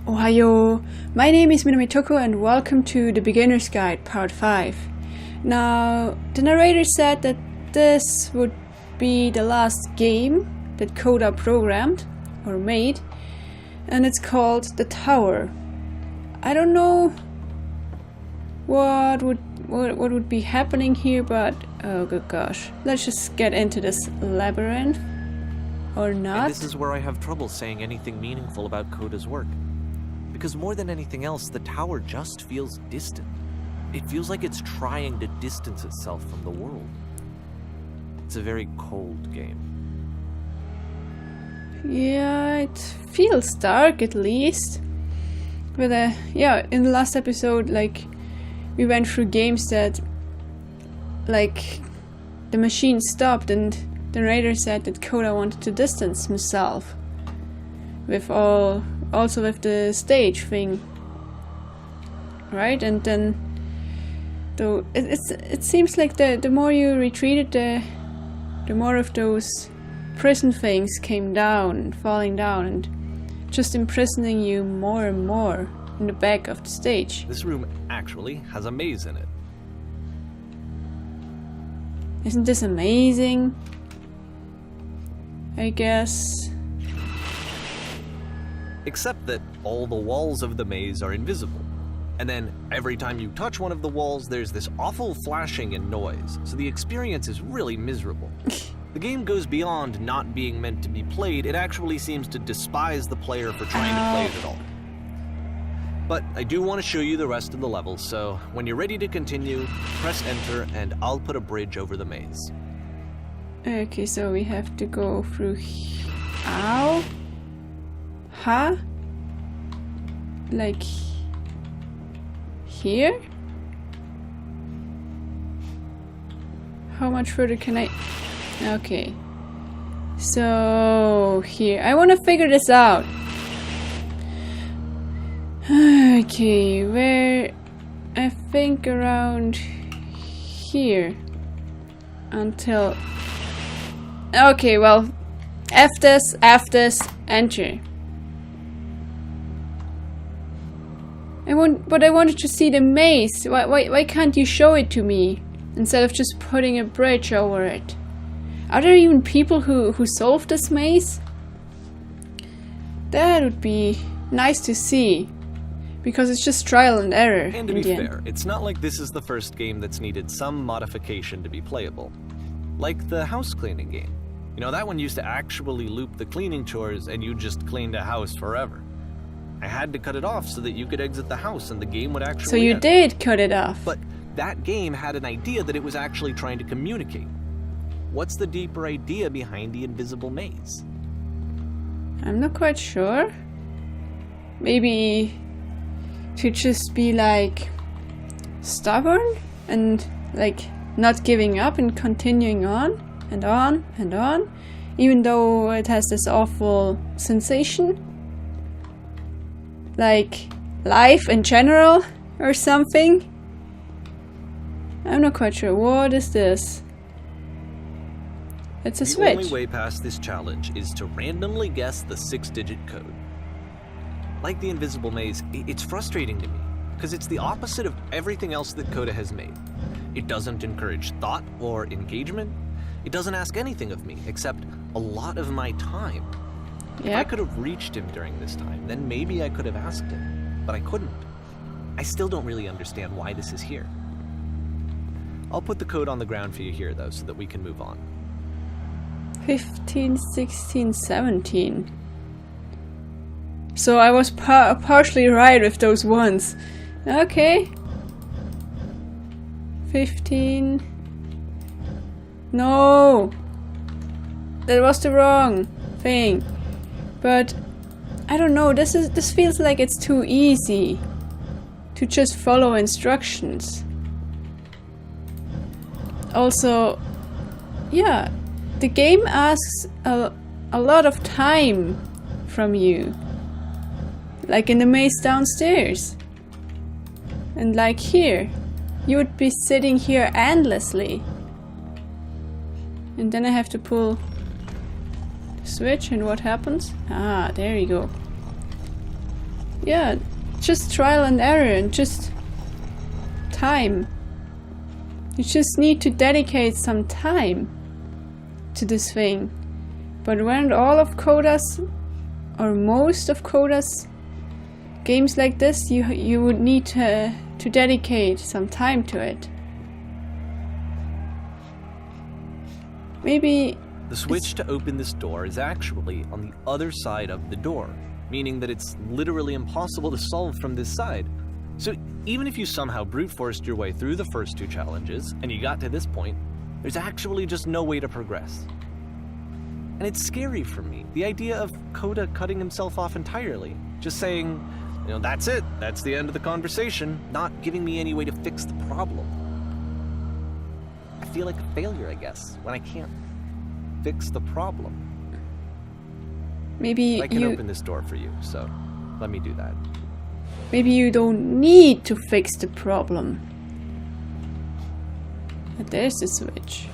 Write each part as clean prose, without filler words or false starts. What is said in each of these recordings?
Ohayo, my name is Minamitoko and welcome to The Beginner's Guide Part 5. Now, the narrator said that this would be the last game that Coda programmed or made, and it's called The Tower. I don't know what would be happening here, but oh good gosh, let's just get into this labyrinth. Or not. And this is where I have trouble saying anything meaningful about Coda's work. Because more than anything else, the tower just feels distant. It feels like it's trying to distance itself from the world. It's a very cold game. Yeah, it feels dark at least. But yeah, in the last episode, we went through games that, the machine stopped and the narrator said that Coda wanted to distance himself also with the stage thing, right? And then, though it seems like the more you retreated, the more of those prison things came down, falling down, and just imprisoning you more and more in the back of the stage. This room actually has a maze in it. Isn't this amazing? I guess. Except that all the walls of the maze are invisible. And then every time you touch one of the walls, there's this awful flashing and noise, so the experience is really miserable. The game goes beyond not being meant to be played, it actually seems to despise the player for trying to play it at all. But I do want to show you the rest of the levels, so when you're ready to continue, press enter and I'll put a bridge over the maze. Okay, so we have to go through Ow? Huh? Like here? How much further can I... Okay. So here. I want to figure this out. Okay, where... I think around here. Until... Okay, well, F this, enter. But I wanted to see the maze. Why can't you show it to me instead of just putting a bridge over it? Are there even people who solve this maze? That would be nice to see, because it's just trial and error. And to be fair, it's not like this is the first game that's needed some modification to be playable. Like the house cleaning game. You know, that one used to actually loop the cleaning chores and you just cleaned a house forever. I had to cut it off so that you could exit the house and the game would actually So you end. did cut it off. But that game had an idea that it was actually trying to communicate. What's the deeper idea behind the invisible maze? I'm not quite sure. Maybe to just be stubborn and not giving up and continuing on and on and on, even though it has this awful sensation, like life in general or something. I'm not quite sure. What is this? It's a switch. The only way past this challenge is to randomly guess the 6-digit code. Like the invisible maze, it's frustrating to me because it's the opposite of everything else that Coda has made. It doesn't encourage thought or engagement. It doesn't ask anything of me except a lot of my time. Yep. If I could have reached him during this time, then maybe I could have asked him, but I couldn't. I still don't really understand why this is here. I'll put the code on the ground for you here, though, so that we can move on. 15, 16, 17. So I was partially right with those ones. Okay. 15. No! That was the wrong thing. But I don't know, this feels like it's too easy to just follow instructions. Also, yeah, the game asks a lot of time from you. Like in the maze downstairs. And like here. You would be sitting here endlessly. And then I have to pull the switch, and what happens? Ah, there you go. yeah, just trial and error and just time. You just need to dedicate some time to this thing. But weren't all of Coda's, or most of Coda's games like this, you would need to dedicate some time to it. Maybe the switch to open this door is actually on the other side of the door, meaning that it's literally impossible to solve from this side. So even if you somehow brute forced your way through the first 2 challenges and you got to this point, there's actually just no way to progress. And it's scary for me, the idea of Coda cutting himself off entirely, just saying, you know, that's it, that's the end of the conversation, not giving me any way to fix the problem. I feel like a failure, I guess, when I can't fix the problem. maybe I can open this door for you, so let me do that. Maybe you don't need to fix the problem. But there's the switch.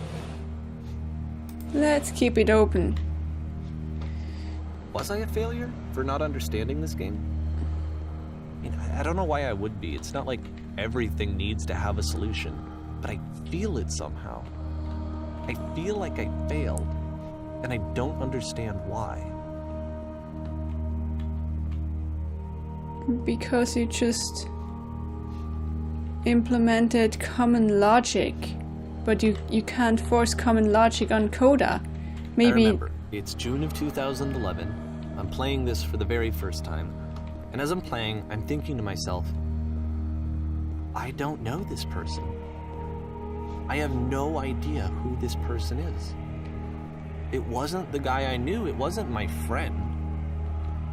Let's keep it open. Was I a failure for not understanding this game? I mean, I don't know why I would be. It's not like everything needs to have a solution, but I feel it somehow. I feel like I failed, and I don't understand why. Because you just implemented common logic, but you can't force common logic on Coda. Maybe. I remember, it's June of 2011. I'm playing this for the very first time, and as I'm playing, I'm thinking to myself, I don't know this person. I have no idea who this person is. It wasn't the guy I knew, it wasn't my friend.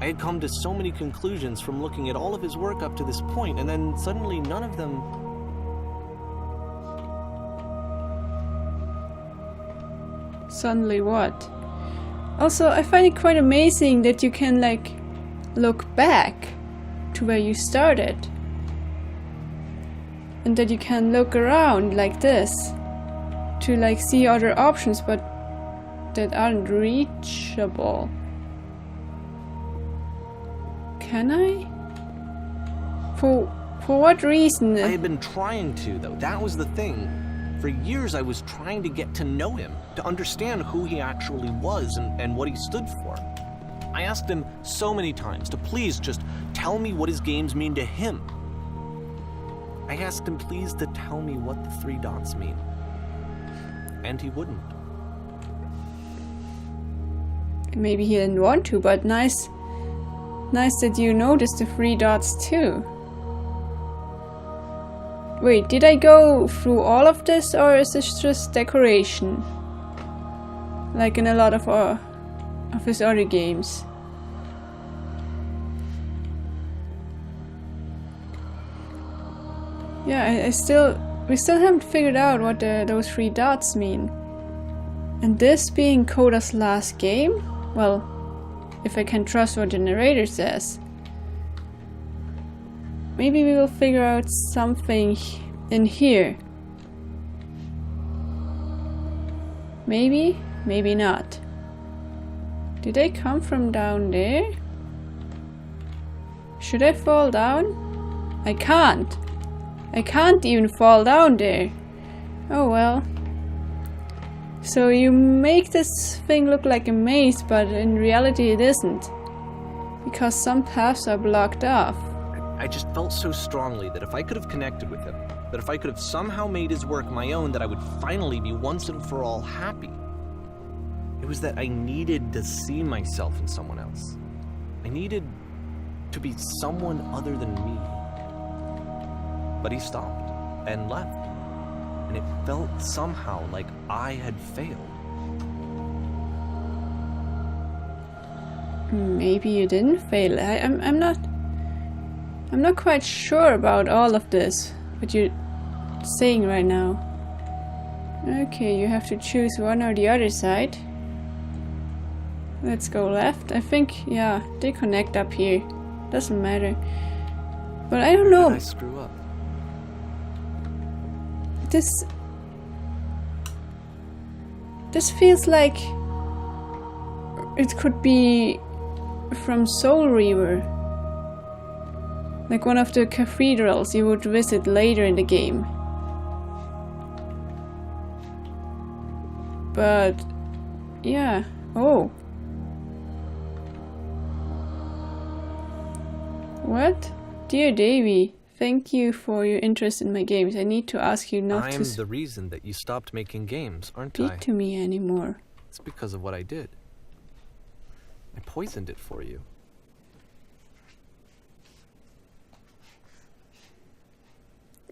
I had come to so many conclusions from looking at all of his work up to this point, and then suddenly none of them... Suddenly what? Also, I find it quite amazing that you can, like, look back to where you started. And that you can look around like this to, like, see other options, but that aren't reachable. Can I? For what reason? I had been trying to, though. That was the thing. For years, I was trying to get to know him, to understand who he actually was and what he stood for. I asked him so many times to please just tell me what his games mean to him. I asked him please to tell me what the 3 dots mean. And he wouldn't. Maybe he didn't want to, but nice that you noticed the 3 dots too. Wait, did I go through all of this, or is this just decoration? Like in a lot of his other games. Yeah, we still haven't figured out what those 3 dots mean. And this being Coda's last game? Well, if I can trust what the narrator says. Maybe we will figure out something in here. Maybe, maybe not. Did they come from down there? Should I fall down? I can't. I can't even fall down there. Oh well. So you make this thing look like a maze, but in reality it isn't. Because some paths are blocked off. I just felt so strongly that if I could have connected with him, that if I could have somehow made his work my own, that I would finally be once and for all happy. It was that I needed to see myself in someone else. I needed to be someone other than me. But he stopped and left. And it felt somehow like I had failed. Maybe you didn't fail. I'm not quite sure about all of this, what you're saying right now. Okay, you have to choose one or the other side. Let's go left. I think, yeah, they connect up here. Doesn't matter. But I don't know. Did I screw up? This feels like it could be from Soul Reaver. Like one of the cathedrals you would visit later in the game. But yeah. Oh. What? Dear Davey, thank you for your interest in my games. I need to ask you not to I'm the reason that you stopped making games, aren't I? speak to me anymore. It's because of what I did. I poisoned it for you.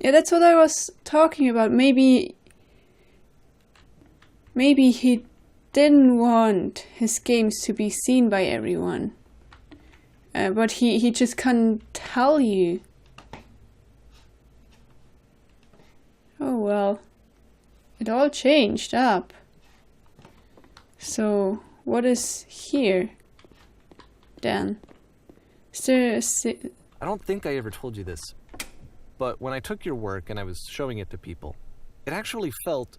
Yeah, that's what I was talking about. Maybe he didn't want his games to be seen by everyone. But he just can't tell you. Oh well. It all changed up. So, what is here then? Is there I don't think I ever told you this, but when I took your work and I was showing it to people, it actually felt...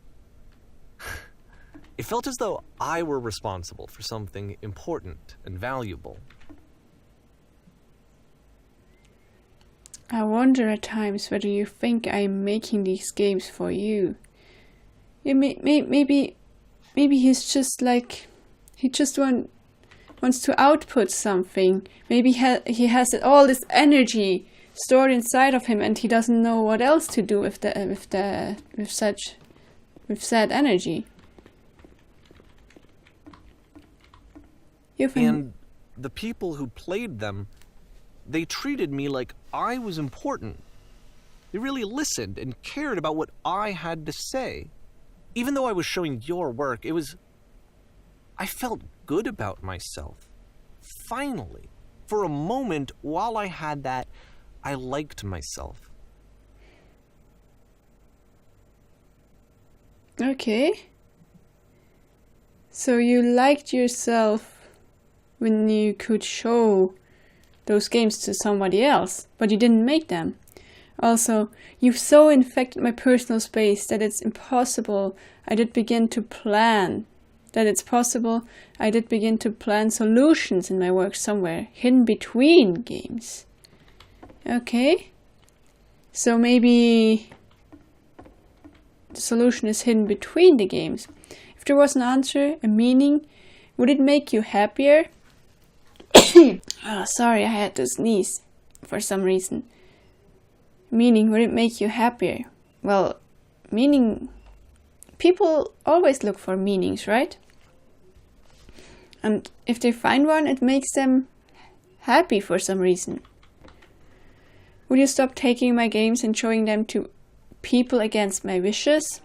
it felt as though I were responsible for something important and valuable. I wonder at times whether you think I'm making these games for you. Maybe he's just like... He just wants to output something. Maybe he has all this energy stored inside of him and he doesn't know what else to do with said energy. And the people who played them, they treated me like I was important. They really listened and cared about what I had to say. Even though I was showing your work, I felt good about myself. Finally. For a moment, while I had that, I liked myself. Okay. So you liked yourself when you could show those games to somebody else, but you didn't make them. Also, you've so infected my personal space that it's impossible I did begin to plan solutions in my work somewhere, hidden between games. Okay? So maybe the solution is hidden between the games. If there was an answer, a meaning, would it make you happier? Oh, sorry, I had to sneeze for some reason. Meaning, would it make you happier? Well, meaning... People always look for meanings, right? And if they find one, it makes them happy for some reason. Would you stop taking my games and showing them to people against my wishes?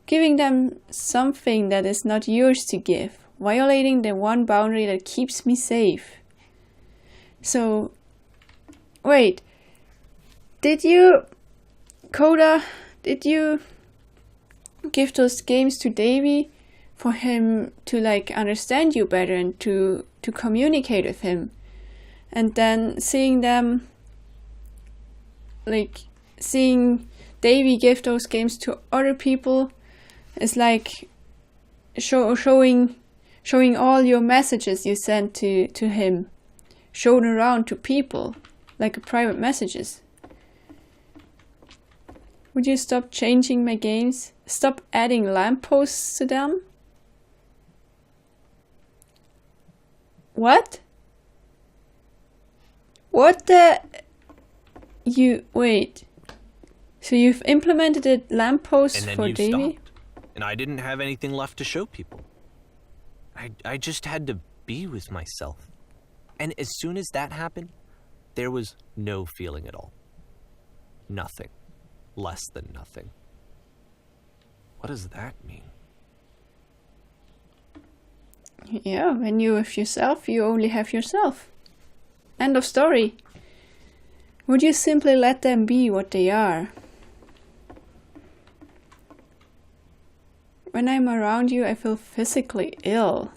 Giving them something that is not yours to give, violating the one boundary that keeps me safe. So, wait, Coda, did you give those games to Davey for him to understand you better and to communicate with him? And then seeing Davey give those games to other people is like showing all your messages you sent to him, shown around to people, like private messages. Would you stop changing my games? Stop adding lampposts to them? What? What the... Wait. So you've implemented a lamppost for Davey? And then you stopped. And I didn't have anything left to show people. I just had to be with myself. And as soon as that happened, there was no feeling at all. Nothing. Less than nothing. What does that mean? Yeah, when you're with yourself, you only have yourself. End of story. Would you simply let them be what they are? When I'm around you, I feel physically ill.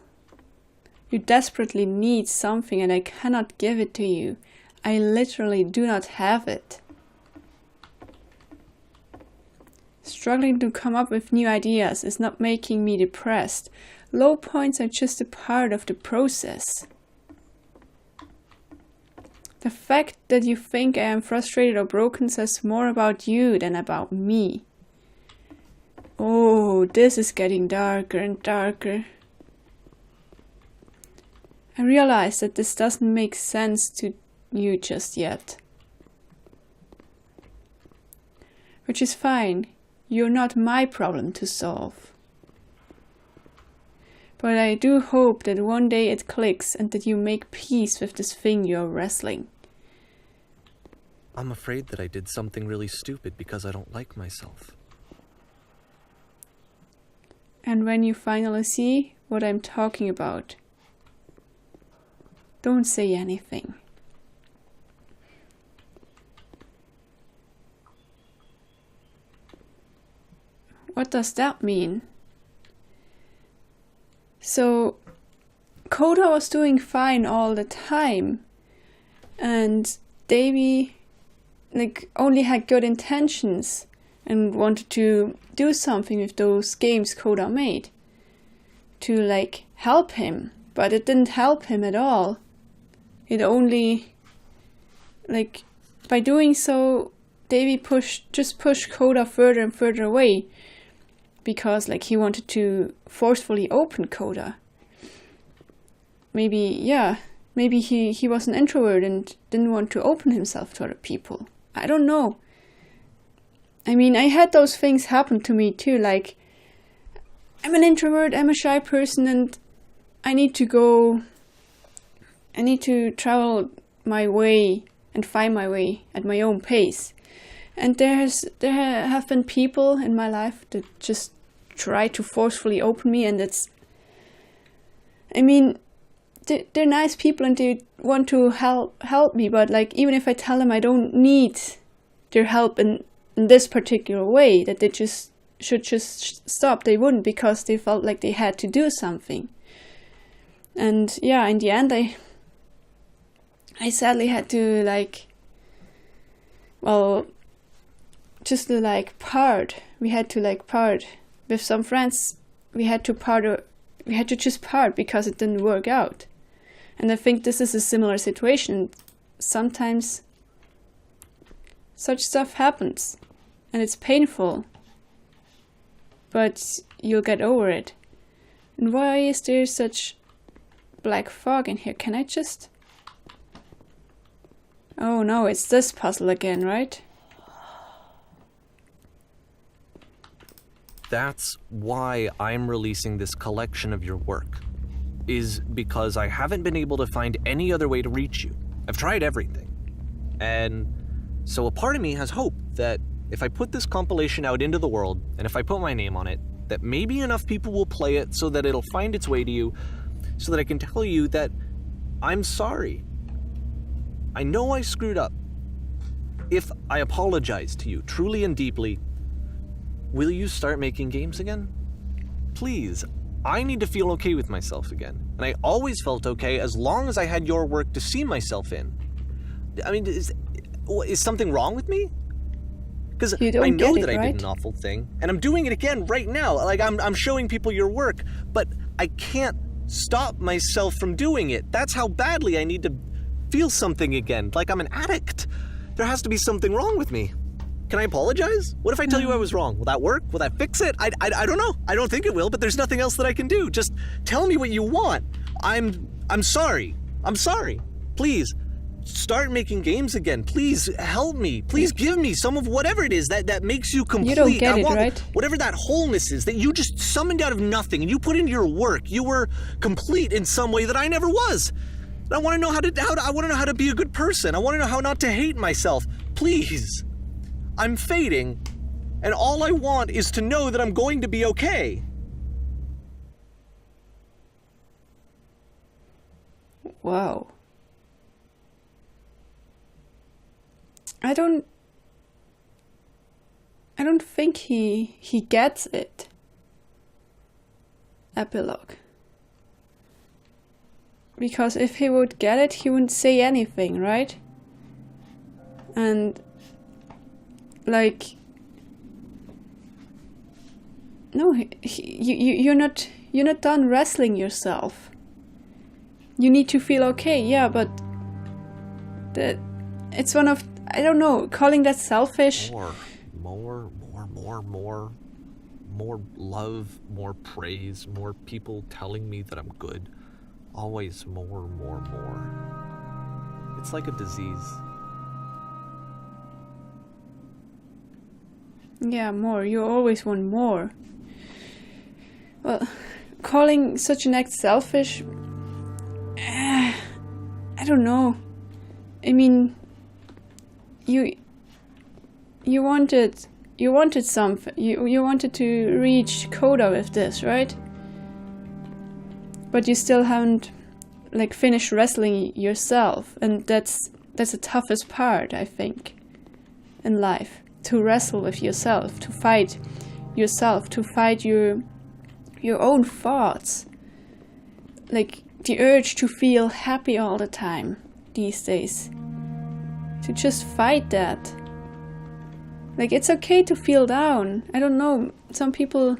You desperately need something and I cannot give it to you. I literally do not have it. Struggling to come up with new ideas is not making me depressed. Low points are just a part of the process. The fact that you think I am frustrated or broken says more about you than about me. Oh, this is getting darker and darker. I realize that this doesn't make sense to you just yet. Which is fine. You're not my problem to solve. But I do hope that one day it clicks and that you make peace with this thing you're wrestling. I'm afraid that I did something really stupid because I don't like myself. And when you finally see what I'm talking about, don't say anything. What does that mean? So, Coda was doing fine all the time, and Davey only had good intentions and wanted to do something with those games Coda made to help him, but it didn't help him at all. It only by doing so, Davey pushed Coda further and further away. Because he wanted to forcefully open Coda. Maybe he was an introvert and didn't want to open himself to other people. I don't know. I mean, I had those things happen to me too. I'm an introvert, I'm a shy person, and I need to travel my way and find my way at my own pace. And there have been people in my life that just try to forcefully open me, and they're nice people and they want to help me, but even if I tell them I don't need their help in this particular way, that they should just stop, they wouldn't, because they felt like they had to do something. And yeah, in the end I sadly had to just to part. We had to part with some friends. We had to just part because it didn't work out. And I think this is a similar situation. Sometimes such stuff happens and it's painful, but you'll get over it. And why is there such black fog in here? Can I just... Oh no, it's this puzzle again, right? That's why I'm releasing this collection of your work, is because I haven't been able to find any other way to reach you. I've tried everything. And so a part of me has hope that if I put this compilation out into the world, and if I put my name on it, that maybe enough people will play it so that it'll find its way to you, so that I can tell you that I'm sorry. I know I screwed up. If I apologize to you truly and deeply, will you start making games again? Please, I need to feel okay with myself again. And I always felt okay as long as I had your work to see myself in. I mean, is something wrong with me? Because I know that I did an awful thing, and I'm doing it again right now. I'm showing people your work, but I can't stop myself from doing it. That's how badly I need to feel something again, like I'm an addict. There has to be something wrong with me. Can I apologize? What if I tell you I was wrong? Will that work? Will that fix it? I don't know. I don't think it will, but there's nothing else that I can do. Just tell me what you want. I'm sorry. I'm sorry. Please, start making games again. Please help me. Please give me some of whatever it is that makes you complete. You don't get it, right? Whatever that wholeness is that you just summoned out of nothing and you put into your work. You were complete in some way that I never was. And I want to know I want to know how to be a good person. I want to know how not to hate myself. Please. I'm fading, and all I want is to know that I'm going to be okay. Wow. I don't think he gets it. Epilogue. Because if he would get it, he wouldn't say anything, right? And no, you're not done wrestling yourself. You need to feel okay, yeah, but That it's one of, I don't know, calling that selfish. More love, more praise, more people telling me that I'm good. Always more. It's like a disease. Yeah, more. You always want more. Well, calling such an act selfish, I don't know. I mean, you wanted something. You wanted to reach Coda with this, right? But you still haven't like finished wrestling yourself, and that's the toughest part, I think, in life. To wrestle with yourself, to fight yourself, to fight your own thoughts. Like the urge to feel happy all the time these days. To just fight that. Like, it's okay to feel down. I don't know, some people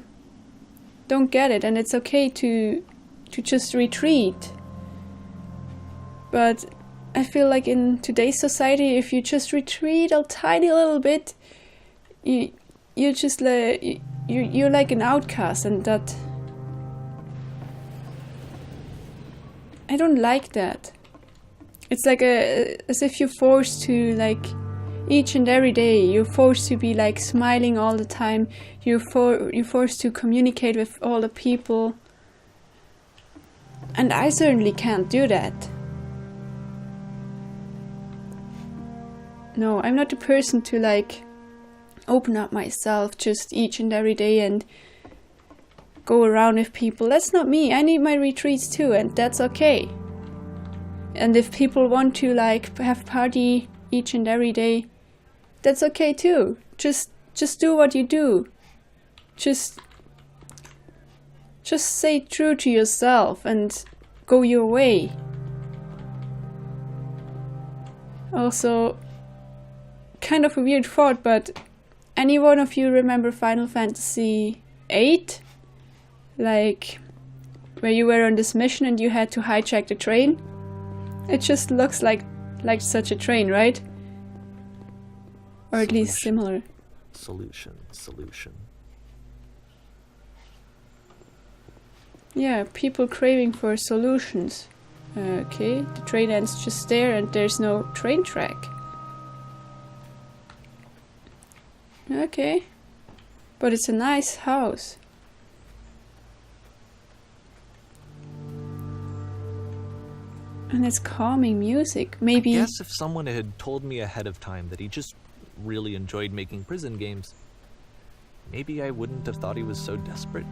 don't get it, and it's okay to just retreat. But I feel like in today's society, if you just retreat a tiny little bit, you're just like, you're like an outcast, and that, I don't like that. It's like as if you're forced to, like, each and every day, you're forced to be like smiling all the time. You're forced to communicate with all the people. And I certainly can't do that. No, I'm not the person to like open up myself just each and every day and go around with people. That's not me. I need my retreats too, and that's okay. And if people want to like have party each and every day, that's okay too. Just do what you do. Just stay true to yourself and go your way. Also, kind of a weird thought, but any one of you remember Final Fantasy VIII? Like, where you were on this mission and you had to hijack the train? It just looks like such a train, right? Or at least similar. Solution. Yeah, people craving for solutions. Okay, the train ends just there and there's no train track. Okay, but it's a nice house. And it's calming music. Maybe. I guess if someone had told me ahead of time that he just really enjoyed making prison games, maybe I wouldn't have thought he was so desperate.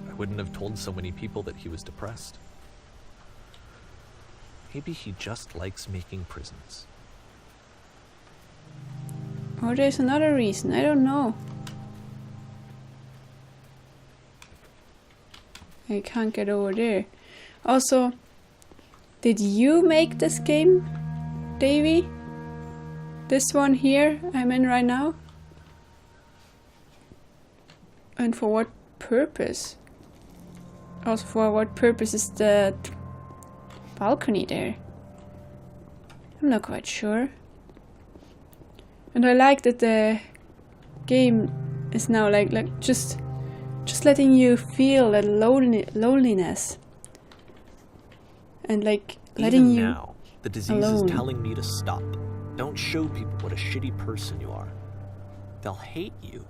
I wouldn't have told so many people that he was depressed. Maybe he just likes making prisons. Or there's another reason, I don't know. I can't get over there. Also, did you make this game, Davey? This one here I'm in right now? And for what purpose? Also, for what purpose is that balcony there? I'm not quite sure. And I like that the game is now like just letting you feel that loneliness. And like letting Even you now, the disease alone. is telling me to stop. Don't show people what a shitty person you are. They'll hate you.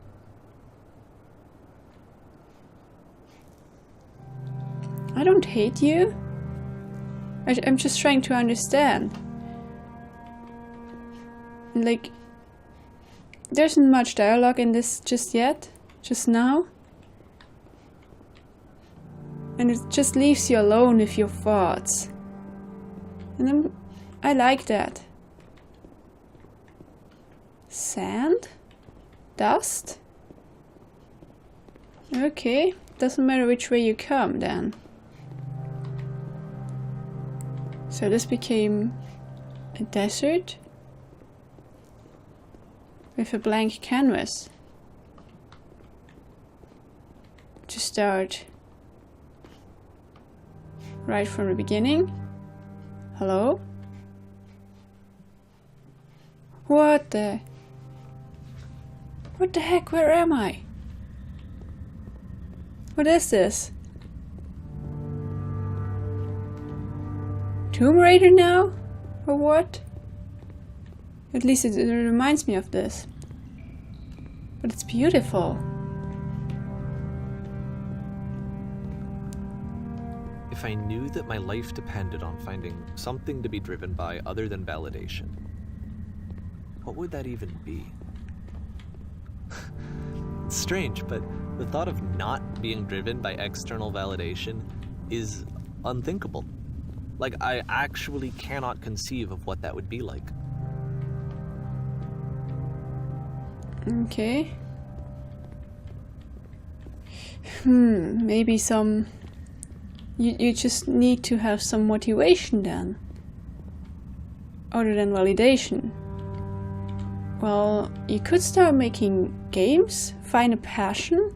I don't hate you. I'm just trying to understand. Like, there isn't much dialogue in this just yet, just now. And it just leaves you alone with your thoughts. And I like that. Sand? Dust? Okay, doesn't matter which way you come then. So this became a desert with a blank canvas to start right from the beginning. Hello? What the heck? Where am I? What is this? Tomb Raider now? Or what? At least it reminds me of this. But it's beautiful. If I knew that my life depended on finding something to be driven by other than validation, what would that even be? It's strange, but the thought of not being driven by external validation is unthinkable. Like, I actually cannot conceive of what that would be like. Okay. Maybe some... You just need to have some motivation then. Other than validation. Well, you could start making games, find a passion.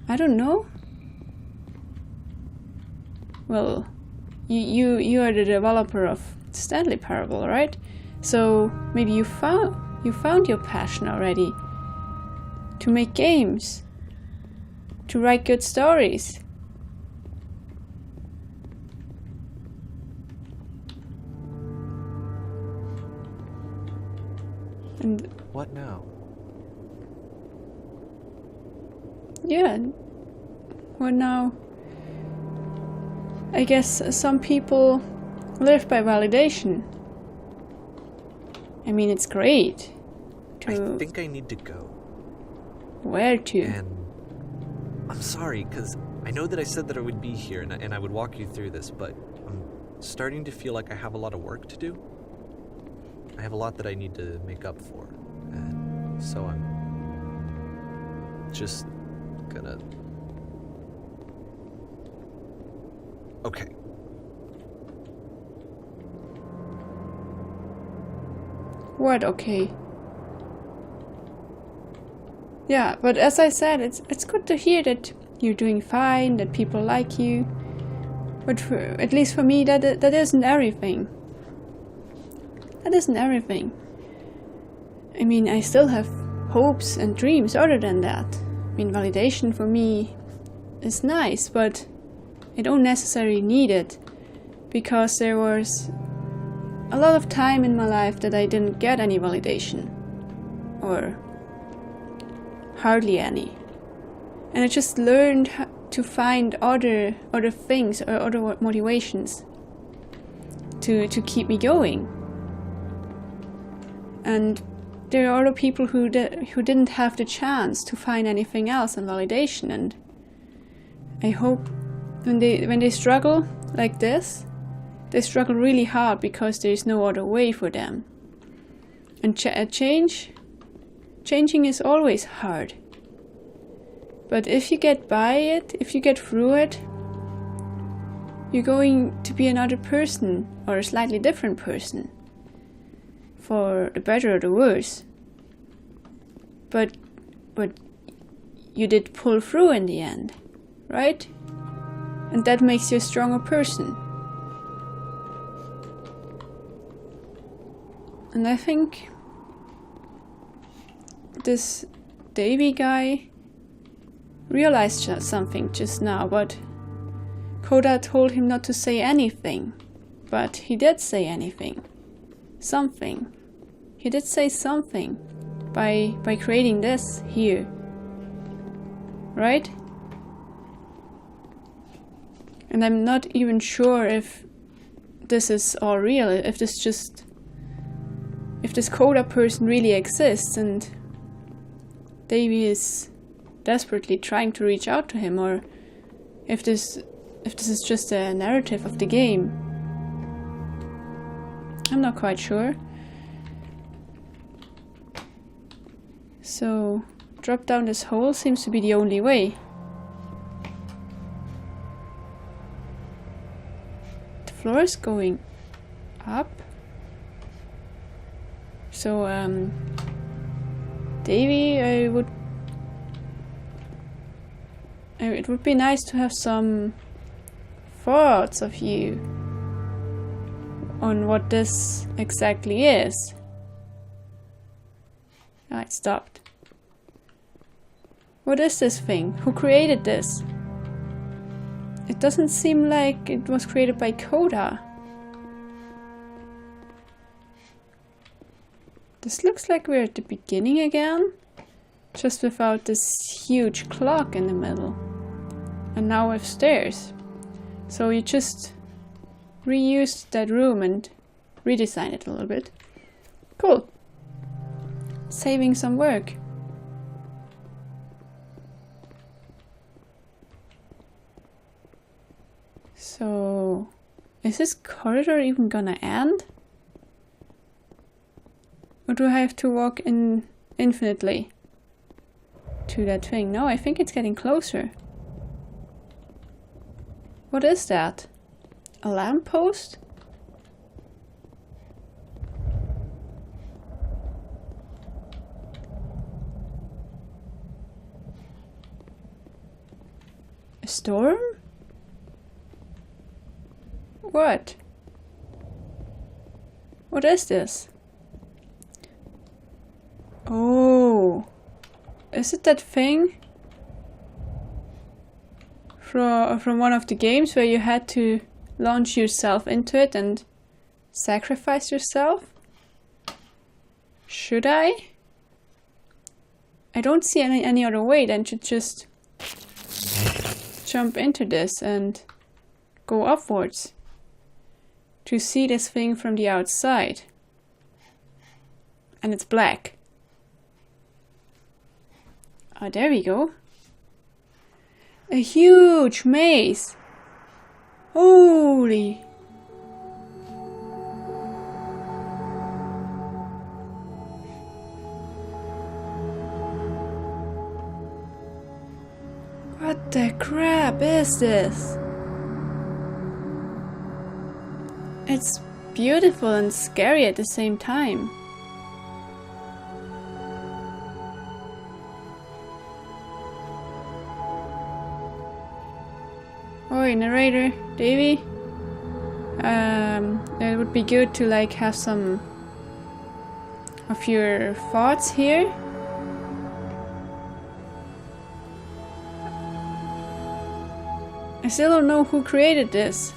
I don't know. Well, you are the developer of Stanley Parable, right? So maybe you found your passion already. To make games. To write good stories. And what now? Yeah. What now? I guess some people live by validation. I mean, it's great. I think I need to go. Where to? And I'm sorry, because I know that I said that I would be here and I would walk you through this, but I'm starting to feel like I have a lot of work to do. I have a lot that I need to make up for, and so I'm just gonna... Okay. What okay? Yeah, but as I said, it's good to hear that you're doing fine, that people like you. But at least for me, that isn't everything. That isn't everything. I mean, I still have hopes and dreams other than that. I mean, validation for me is nice, but I don't necessarily need it, because there was a lot of time in my life that I didn't get any validation, or hardly any. And I just learned to find other things or other motivations to keep me going. And there are other people who didn't have the chance to find anything else than validation, and I hope when they struggle like this, they struggle really hard because there is no other way for them. And changing is always hard. But if you get by it, if you get through it, you're going to be another person, or a slightly different person. For the better or the worse. But you did pull through in the end, right? And that makes you a stronger person. And I think this Davey guy realized something just now, but Coda told him not to say anything. But he did say anything. Something. He did say something by creating this here. Right? And I'm not even sure if this is all real, if this Coda person really exists and Davey is desperately trying to reach out to him, or if this is just a narrative of the game. I'm not quite sure. So, drop down this hole seems to be the only way. The floor is going up. So, Davey, it would be nice to have some thoughts of you on what this exactly is. Ah, it stopped. What is this thing? Who created this? It doesn't seem like it was created by Coda. This looks like we're at the beginning again, just without this huge clock in the middle. And now with stairs. So you just reused that room and redesigned it a little bit. Cool. Saving some work. So, is this corridor even gonna end? Or do I have to walk in infinitely to that thing? No, I think it's getting closer. What is that? A lamppost? A storm? What? What is this? Oh, is it that thing from one of the games where you had to launch yourself into it and sacrifice yourself? Should I? I don't see any other way than to just jump into this and go upwards to see this thing from the outside. And it's black. Oh, there we go. A huge maze. Holy. What the crap is this? It's beautiful and scary at the same time. Oi, narrator, Davey. It would be good to like have some of your thoughts here. I still don't know who created this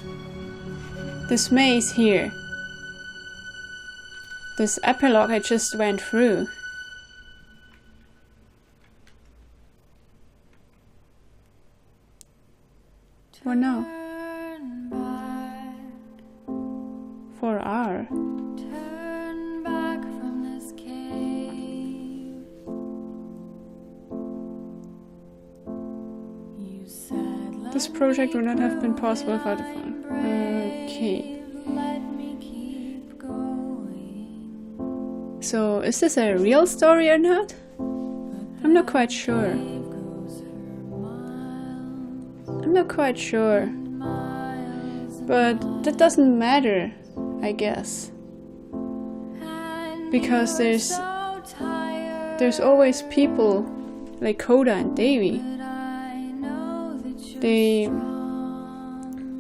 maze here. This epilogue I just went through. What now? 4R. Turn back from this cave. You said, This project would not have been possible without the fun. Okay. let me keep going. So, is this a real story or not? I'm not quite sure. I'm not quite sure. But that doesn't matter, I guess. Because there's always people like Coda and Davey.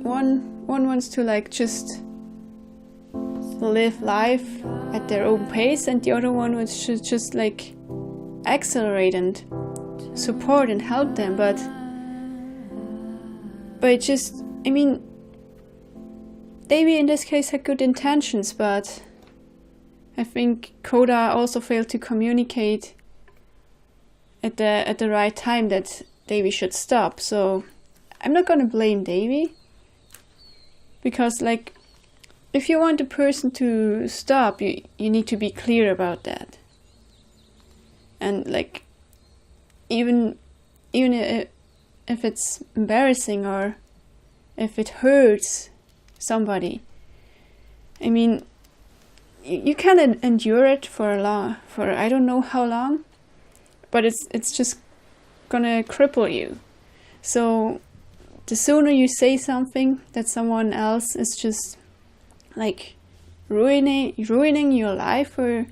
One wants to like just live life at their own pace, and the other one wants to just like accelerate and support and help them, but just, I mean, Davey in this case had good intentions, but I think Coda also failed to communicate at the right time that Davey should stop. So I'm not gonna blame Davey, because like, if you want a person to stop, you need to be clear about that. And like, even if it's embarrassing or if it hurts somebody, I mean, you can endure it for I don't know how long, but it's just gonna cripple you. So the sooner you say something that someone else is just like ruining your life, or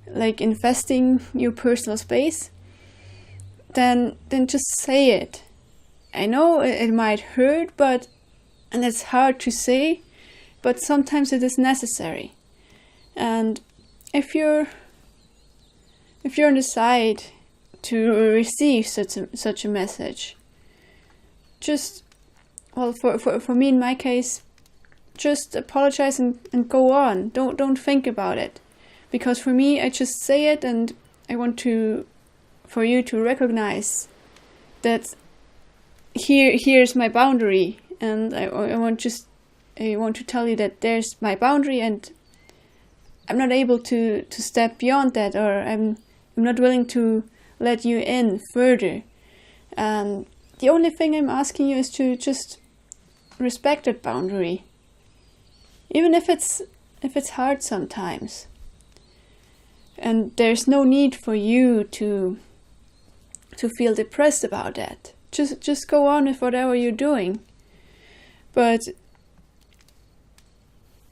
like infesting your personal space, then just say it. I know it might hurt, and it's hard to say, but sometimes it is necessary. And if you're if you're on the side to receive such a message, just, well, for me in my case, just apologize and go on. Don't think about it. Because for me, I just say it, and I want for you to recognize that here's my boundary, and I want to tell you that there's my boundary, and I'm not able to step beyond that, or I'm not willing to let you in further. And the only thing I'm asking you is to just respect that boundary, even if it's hard sometimes. And there's no need for you to feel depressed about that. Just go on with whatever you're doing. But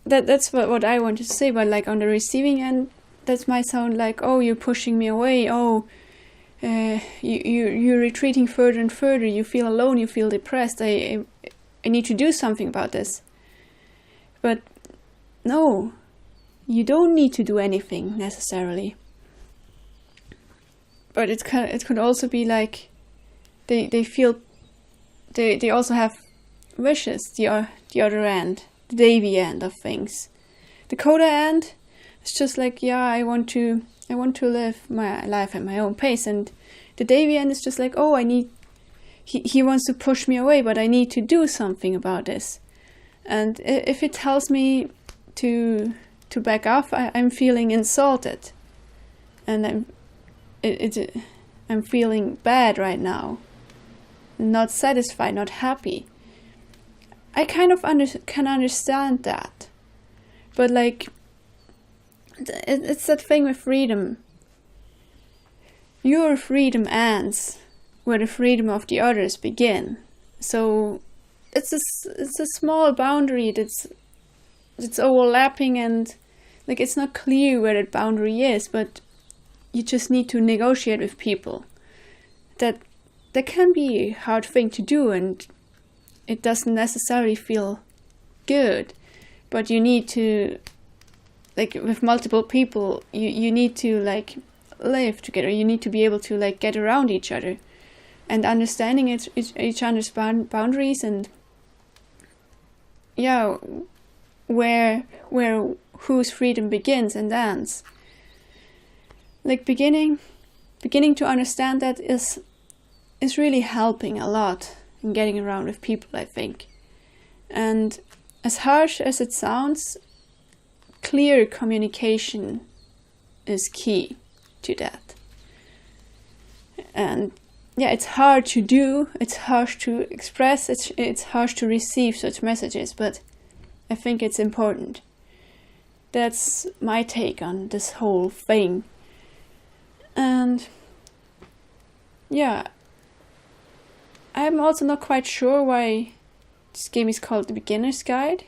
that's what I want to say. But like on the receiving end, that might sound like, oh, you're pushing me away. Oh, you're retreating further and further. You feel alone. You feel depressed. I need to do something about this. But no. You don't need to do anything necessarily. But it could also be like they feel they also have wishes, the other end, the Davey end of things. The Coda end is just like, yeah, I want to live my life at my own pace, and the Davey end is just like, oh, he wants to push me away, but I need to do something about this. And if it tells me to back off, I'm feeling insulted, and I'm feeling bad right now, not satisfied, not happy. I kind of can understand that, but like it's that thing with freedom. Your freedom ends where the freedom of the others begin. So it's a small boundary that's overlapping, and like it's not clear where that boundary is, but you just need to negotiate with people. That can be a hard thing to do, and it doesn't necessarily feel good, but you need to, like with multiple people, you need to like live together. You need to be able to like get around each other, and understanding each other's boundaries, and yeah, where whose freedom begins and ends. Like beginning to understand that is really helping a lot in getting around with people, I think. And as harsh as it sounds, clear communication is key to that. And yeah, it's hard to do, it's hard to express, it's hard to receive such messages, but I think it's important. That's my take on this whole thing. And yeah, I'm also not quite sure why this game is called The Beginner's Guide.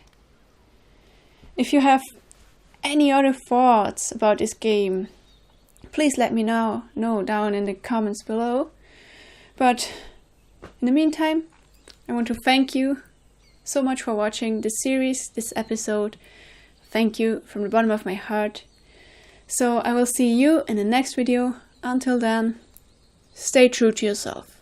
If you have any other thoughts about this game, please let me know down in the comments below. But in the meantime, I want to thank you so much for watching this series, this episode. Thank you from the bottom of my heart. So I will see you in the next video. Until then, stay true to yourself.